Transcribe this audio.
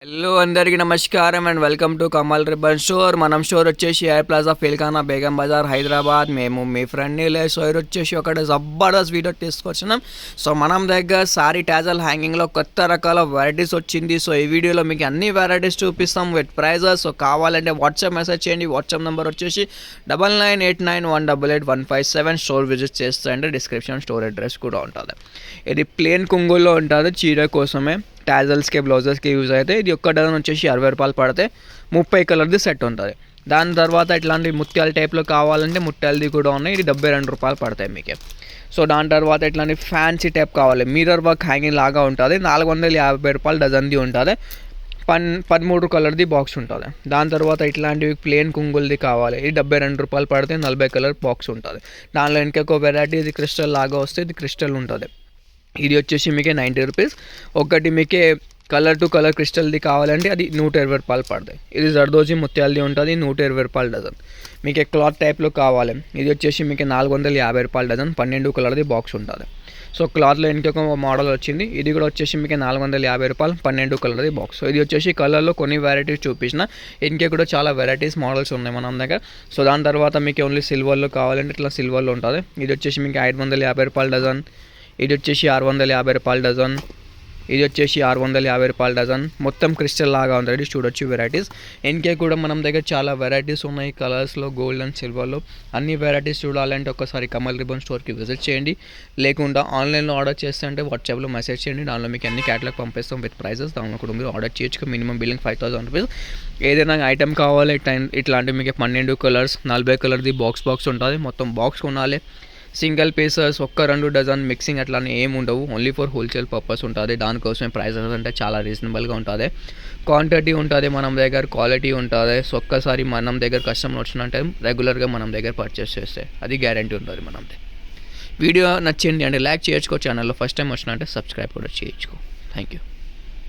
Hello అందరికీ నమస్కారం and welcome to Kamal ribbon store. మనం స్టోర్ వచ్చేసి ఎయిర్ ప్లాజా ఫిల్ఖానా బేగం బజార్ హైదరాబాద్. మేము మీ ఫ్రెండ్ నీలే. సో ఈరోజు వచ్చేసి ఒకటి జబర్దస్త్ వీడియో తీసుకొచ్చినాం. సో మనం దగ్గర సారీ టాజల్ హ్యాంగింగ్లో కొత్త రకాల వెరైటీస్ వచ్చింది. సో ఈ వీడియోలో మీకు అన్ని వెరైటీస్ చూపిస్తాం విత్ ప్రైజెస్. సో కావాలంటే వాట్సాప్ మెసేజ్ చేయండి. వాట్సాప్ నెంబర్ వచ్చేసి 9989188157. స్టోర్ విజిట్ చేస్తే డిస్క్రిప్షన్ స్టోర్ అడ్రస్ కూడా ఉంటుంది. ఇది ప్లేన్ కుంగుల్లో ఉంటుంది, చీర కోసమే టాజల్స్కి బ్లౌజెస్కి యూజ్ అయితే. ఇది ఒక్క డజన్ వచ్చేసి 60 రూపాయలు పడితే 30 కలర్ది సెట్ ఉంటుంది. దాని తర్వాత ఇట్లాంటి ముత్యాల టైప్లో కావాలంటే ముత్యాలది కూడా ఉన్నాయి. ఇది 72 రూపాయలు పడతాయి మీకు. సో దాని తర్వాత ఇట్లాంటి ఫ్యాన్సీ టైప్ కావాలి, మిర్రర్ వర్క్ హ్యాంగింగ్ లాగా ఉంటుంది, 450 రూపాయలు డజన్ది ఉంటుంది. 13 కలర్ది బాక్స్ ఉంటుంది. దాని తర్వాత ఇట్లాంటివి ప్లేన్ కుంగుల్ది కావాలి, ఇది 72 రూపాయలు పడితే 40 కలర్ బాక్స్ ఉంటుంది. దానిలో ఇంకొక వెరైటీ ఇది క్రిస్టల్ లాగా వస్తే ఇది క్రిస్టల్ ఉంటుంది. ఇది వచ్చేసి మీకే 90 రూపీస్. ఒకటి మీకే కలర్ టు కలర్ క్రిస్టల్ది కావాలంటే అది 120 రూపాయలు పడతాయి. ఇది జర్దోజీ ముత్యాలది ఉంటుంది, 120 రూపాయలు డజన్. మీకు క్లాత్ టైప్లో కావాలి, ఇది వచ్చేసి మీకు 450 రూపాయలు డజన్. 12 కలర్ది బాక్స్ ఉంటుంది. సో క్లాత్లో ఇంకొక మోడల్ వచ్చింది, ఇది కూడా వచ్చేసి మీకు 450 రూపాయలు, 12 కలర్ది బాక్స్. ఇది వచ్చేసి కలర్లో కొన్ని వెరైటీస్ చూపించిన, ఇంకే కూడా చాలా వెరైటీస్ మోడల్స్ ఉన్నాయి మన దగ్గర. సో దాని తర్వాత మీకు ఓన్లీ సిల్వర్లో కావాలంటే ఇట్లా సిల్వర్లో ఉంటుంది. ఇది వచ్చేసి మీకు 550 రూపాయలు డజన్. ఇది వచ్చేసి 650 రూపాయలు డజన్. ఇది వచ్చేసి 650 రూపాయలు డజన్. మొత్తం క్రిస్టల్ లాగా ఉంటుంది, చూడొచ్చు వెరైటీస్. ఇంకే కూడా మనం దగ్గర చాలా వెరైటీస్ ఉన్నాయి కలర్స్లో, గోల్డ్ అండ్ సిల్వర్లో. అన్ని వెరైటీస్ చూడాలంటే ఒకసారి కమల్ రిబ్బన్ స్టోర్కి విజిట్ చేయండి. లేకుండా ఆన్లైన్లో ఆర్డర్ చేస్తే అంటే వాట్సాప్లో మెసేజ్ చేయండి, దానిలో మీకు అన్ని క్యాటలాగ్ పంపిస్తాం విత్ ప్రైజెస్. దానిలో కూడా మీరు ఆర్డర్ చేయొచ్చు. Minimum billing 5000 rupees. ఏదైనా ఐటమ్ కావాలి ఇట్లాంటివి మీకు 12 కలర్స్ 40 కలర్ది బాక్స్ ఉంటుంది. మొత్తం బాక్స్ కొనాలి. సింగిల్ పీసెస్ ఒక్క 2 డజన్ మిక్సింగ్ అట్లానే ఏమి ఉండవు, ఓన్లీ ఫర్ హోల్సేల్ పర్పస్ ఉంటుంది. దానికోసమే ప్రైజెస్ అంటే చాలా రీజనబుల్గా ఉంటుంది. క్వాంటిటీ ఉంటుంది మన దగ్గర, క్వాలిటీ ఉంటుంది. సో ఒక్కసారి మనం దగ్గర కస్టమర్ వచ్చినంటే రెగ్యులర్గా మనం దగ్గర పర్చేస్ చేస్తే అది గ్యారంటీ ఉంటుంది మనది. వీడియో నచ్చింది అంటే లైక్ చేయొచ్చుకో, ఛానల్లో ఫస్ట్ టైం వచ్చినంటే సబ్స్క్రైబ్ కూడా చేయొచ్చుకో. Thank you.